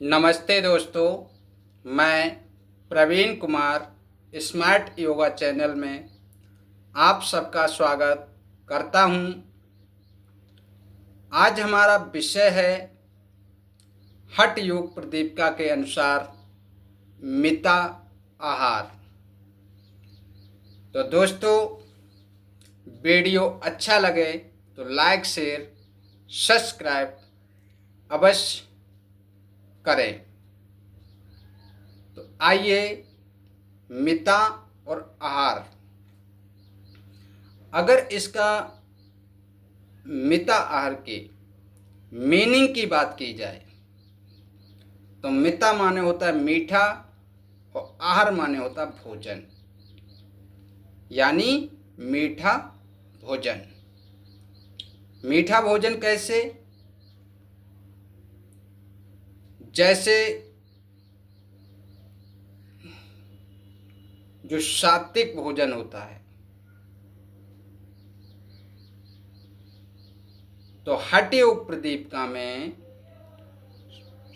नमस्ते दोस्तों, मैं प्रवीण कुमार स्मार्ट योगा चैनल में आप सबका स्वागत करता हूं। आज हमारा विषय है हठ योग प्रदीपिका के अनुसार मिता आहार। तो दोस्तों, वीडियो अच्छा लगे तो लाइक शेयर सब्सक्राइब अवश्य करें। तो आइए मिता और आहार, अगर इसका मिता आहार के मीनिंग की बात की जाए तो मिता माने होता है मीठा और आहार माने होता है भोजन, यानी मीठा भोजन। मीठा भोजन कैसे? जैसे जो सात्विक भोजन होता है, तो हठ योग प्रदीपिका में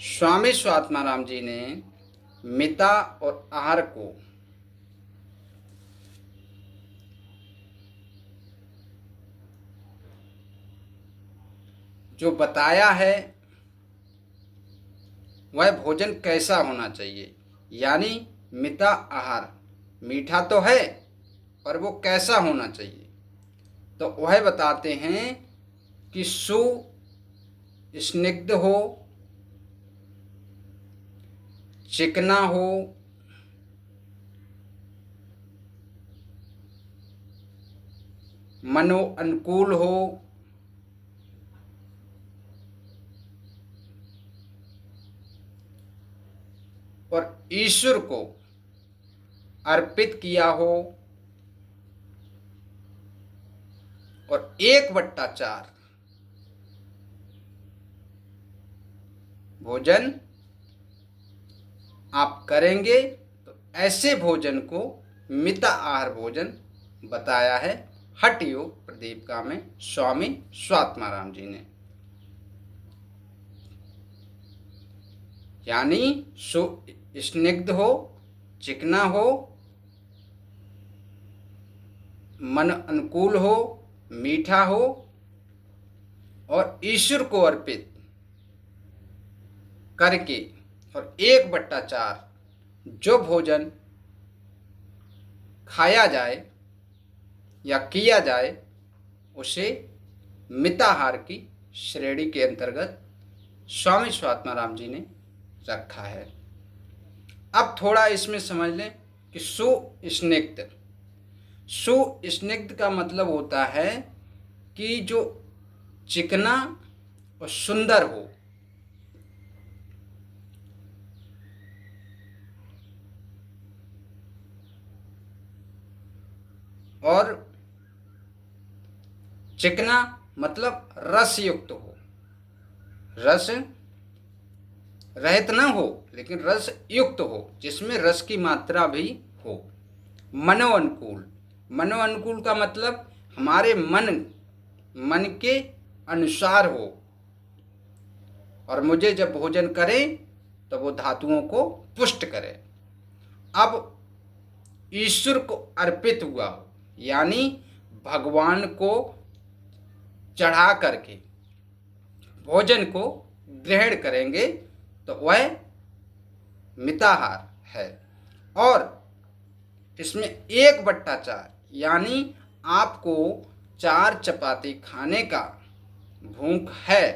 स्वामी स्वात्माराम जी ने मिता और आहार को जो बताया है वह भोजन कैसा होना चाहिए, यानी मिता आहार मीठा तो है पर वो कैसा होना चाहिए, तो वह बताते हैं कि सुस्निग्ध हो, चिकना हो, मनो अनुकूल हो, और ईश्वर को अर्पित किया हो, और 1/4 भोजन आप करेंगे तो ऐसे भोजन को मिता आहार भोजन बताया है हठ योग प्रदीपिका में स्वामी स्वात्माराम जी ने। यानी सुस्निग्ध हो, चिकना हो, मन अनुकूल हो, मीठा हो, और ईश्वर को अर्पित करके, और 1/4 जो भोजन खाया जाए या किया जाए उसे मिताहार की श्रेणी के अंतर्गत स्वामी स्वात्माराम जी ने रखा है। अब थोड़ा इसमें समझ लें कि सुस्निग्ध का मतलब होता है कि जो चिकना और सुंदर हो, और चिकना मतलब रस युक्त हो, रस रहित ना हो लेकिन रस युक्त हो, जिसमें रस की मात्रा भी हो। मनो अनुकूल का मतलब हमारे मन के अनुसार हो, और मुझे जब भोजन करें तो वो धातुओं को पुष्ट करे। अब ईश्वर को अर्पित हुआ हो, यानी भगवान को चढ़ा करके भोजन को ग्रहण करेंगे तो वह मिताहार है। और इसमें 1/4 यानी आपको 4 चपाती खाने का भूख है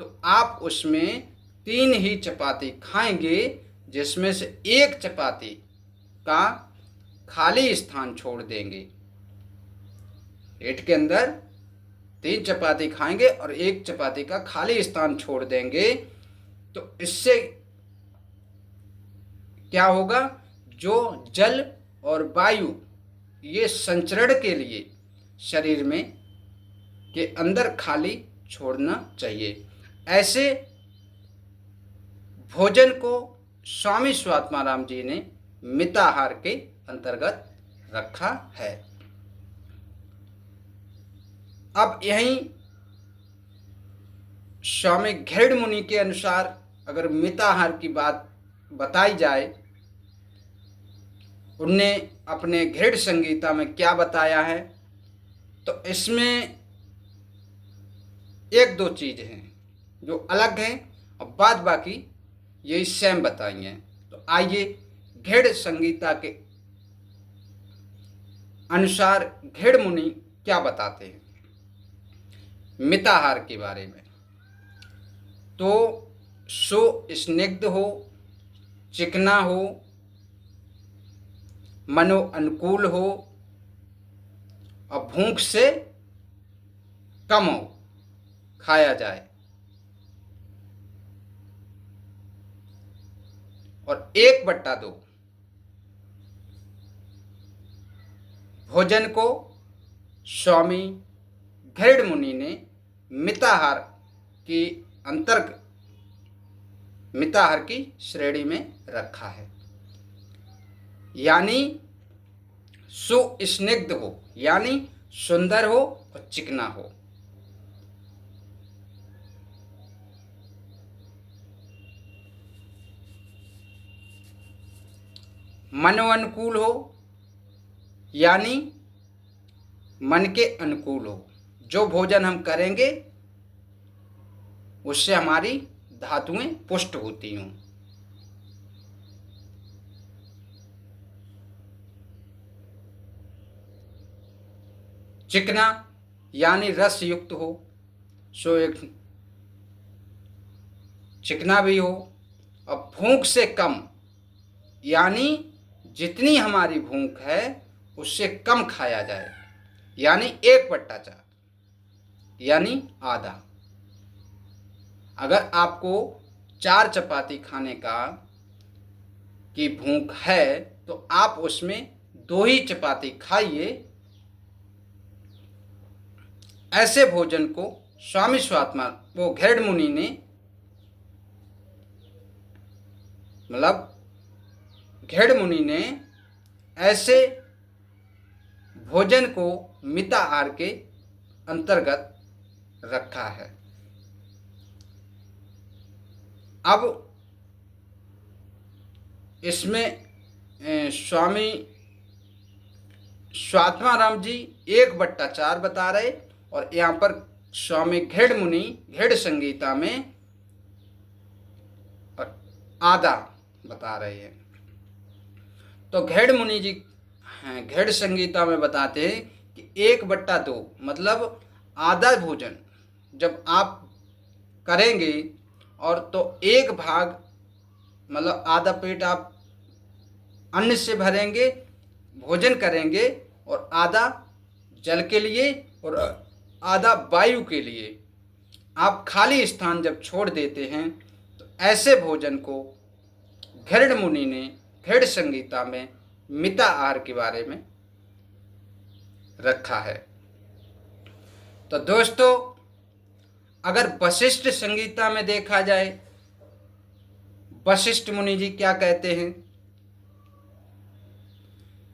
तो आप उसमें 3 ही चपाती खाएंगे, जिसमें से 1 चपाती का खाली स्थान छोड़ देंगे। पेट के अंदर 3 चपाती खाएंगे और 1 चपाती का खाली स्थान छोड़ देंगे। तो इससे क्या होगा? जो जल और वायु ये संचरण के लिए शरीर में के अंदर खाली छोड़ना चाहिए। ऐसे भोजन को स्वामी स्वात्माराम जी ने मिताहार के अंतर्गत रखा है। अब यहीं स्वामी गरुड़ मुनि के अनुसार अगर मिताहार की बात बताई जाए, उनने अपने घृण संहिता में क्या बताया है, तो इसमें एक दो चीज़ हैं जो अलग हैं और बाद बाकी यही सेम बताई हैं। तो आइए घृण संहिता के अनुसार घृण मुनि क्या बताते हैं मिताहार के बारे में। तो सो स्निग्ध हो, चिकना हो, मनो अनुकूल हो और भूख से कम हो, खाया जाए। और 1/2 भोजन को स्वामी घृण मुनि ने मिताहार की अंतर्गत मिताहार की श्रेणी में रखा है। यानी सुस्निग्ध हो, यानी सुंदर हो और चिकना हो। मनो अनुकूल हो, यानी मन के अनुकूल हो। जो भोजन हम करेंगे उससे हमारी धातुएं पुष्ट होती हों। चिकना यानी रस युक्त हो, सो एक चिकना भी हो। और भूख से कम, यानी जितनी हमारी भूख है उससे कम खाया जाए, यानी 1/4, यानी आधा। अगर आपको 4 चपाती खाने की भूख है तो आप उसमें 2 ही चपाती खाइए। ऐसे भोजन को स्वामी स्वात्मा वो घृण मुनि ने घृण मुनि ने ऐसे भोजन को मिताहार के अंतर्गत रखा है। अब इसमें स्वामी स्वात्माराम जी 1/4 बता रहे और यहाँ पर स्वामी घृण मुनि घृण संहिता में आधा बता रहे हैं। तो घृण मुनि जी घृण संहिता में बताते हैं कि 1/2 मतलब आधा भोजन जब आप करेंगे और तो 1 भाग मतलब आधा पेट आप अन्न से भरेंगे, भोजन करेंगे, और आधा जल के लिए और आधा वायु के लिए आप खाली स्थान जब छोड़ देते हैं, तो ऐसे भोजन को घृण मुनि ने घृण संहिता में मिताहार के बारे में रखा है। तो दोस्तों, अगर वशिष्ठ संहिता में देखा जाए, वशिष्ठ मुनि जी क्या कहते हैं,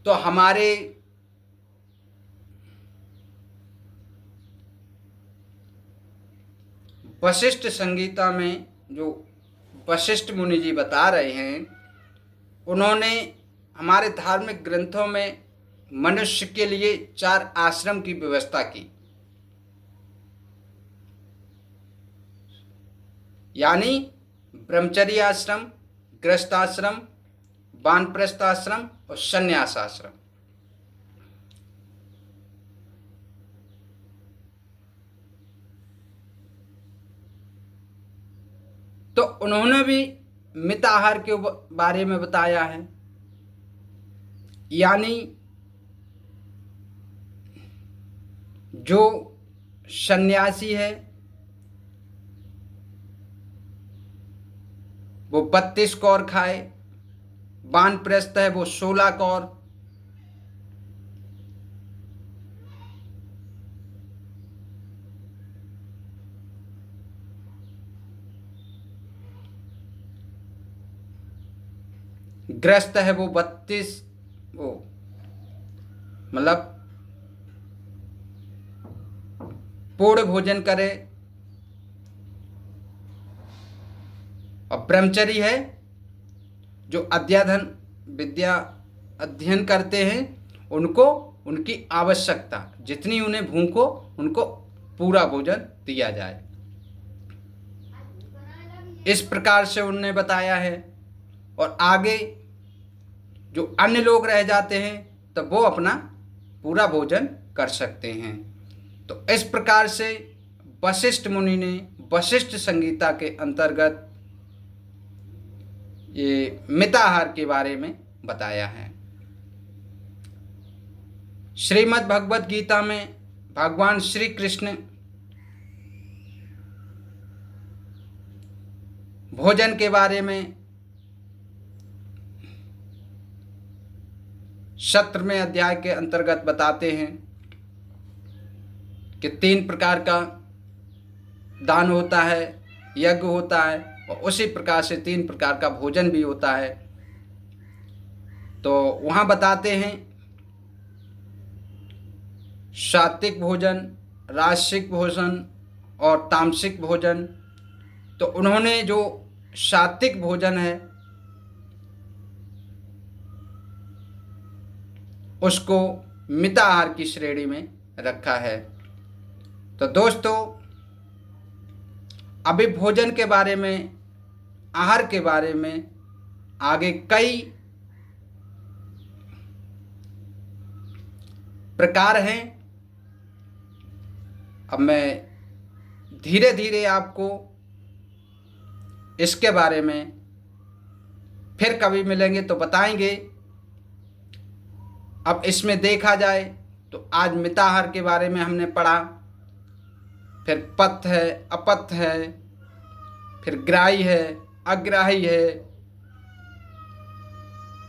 तो हमारे वशिष्ठ संहिता में जो वशिष्ठ मुनि जी बता रहे हैं, उन्होंने हमारे धार्मिक ग्रंथों में मनुष्य के लिए 4 आश्रम की व्यवस्था की। यानी ब्रह्मचर्य आश्रम, गृहस्थ आश्रम, वानप्रस्थ आश्रम और संन्यास आश्रम। तो उन्होंने भी मिताहार के बारे में बताया है। यानी जो सन्यासी है वो 32 कौर खाए, वानप्रस्थ है वो 16 कौर, गृहस्थ है वो 32, वो मतलब पूर्ण भोजन करे, और ब्रह्मचर्य है जो विद्या अध्ययन करते हैं, उनको उनकी आवश्यकता जितनी उन्हें भूख हो उनको पूरा भोजन दिया जाए, इस प्रकार से उन्होंने बताया है। और आगे जो अन्य लोग रह जाते हैं तो वो अपना पूरा भोजन कर सकते हैं। तो इस प्रकार से वशिष्ठ मुनि ने वशिष्ठ संहिता के अंतर्गत ये मिताहार के बारे में बताया है। श्रीमद् भगवत गीता में भगवान श्री कृष्ण भोजन के बारे में 17वें अध्याय के अंतर्गत बताते हैं कि 3 प्रकार का दान होता है, यज्ञ होता है, और उसी प्रकार से 3 प्रकार का भोजन भी होता है। तो वहाँ बताते हैं सात्विक भोजन, राजसिक भोजन और तामसिक भोजन। तो उन्होंने जो सात्विक भोजन है उसको मिताहार की श्रेणी में रखा है। तो दोस्तों, अभी भोजन के बारे में, आहार के बारे में आगे कई प्रकार हैं। अब मैं धीरे धीरे आपको इसके बारे में फिर कभी मिलेंगे तो बताएंगे। अब इसमें देखा जाए तो आज मिताहार के बारे में हमने पढ़ा, फिर पथ्य है, अपथ्य है, फिर ग्राही है, अग्राही है,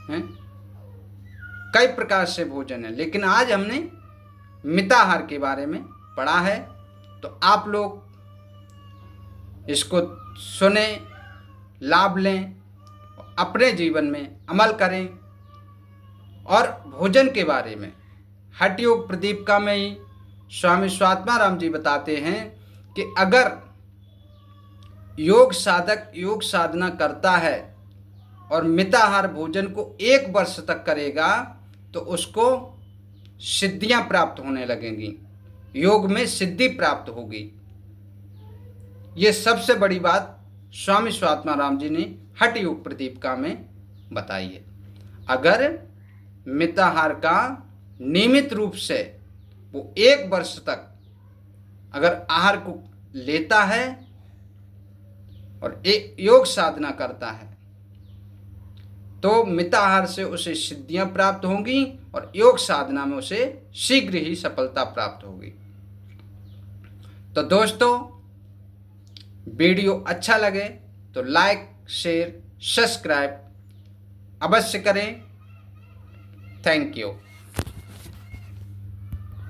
हैं? कई प्रकार से भोजन है, लेकिन आज हमने मिताहार के बारे में पढ़ा है। तो आप लोग इसको सुने, लाभ लें, अपने जीवन में अमल करें। और भोजन के बारे में हठ योग प्रदीपिका में ही स्वामी स्वात्माराम जी बताते हैं कि अगर योग साधक योग साधना करता है और मिताहार भोजन को 1 वर्ष तक करेगा तो उसको सिद्धियां प्राप्त होने लगेंगी, योग में सिद्धि प्राप्त होगी। ये सबसे बड़ी बात स्वामी स्वात्माराम जी ने हठ योग प्रदीपिका में बताई है। अगर मिताहार का नियमित रूप से वो 1 वर्ष तक अगर आहार को लेता है और योग साधना करता है तो मिताहार से उसे सिद्धियां प्राप्त होंगी और योग साधना में उसे शीघ्र ही सफलता प्राप्त होगी। तो दोस्तों, वीडियो अच्छा लगे तो लाइक, शेयर, सब्सक्राइब अवश्य करें। Thank you.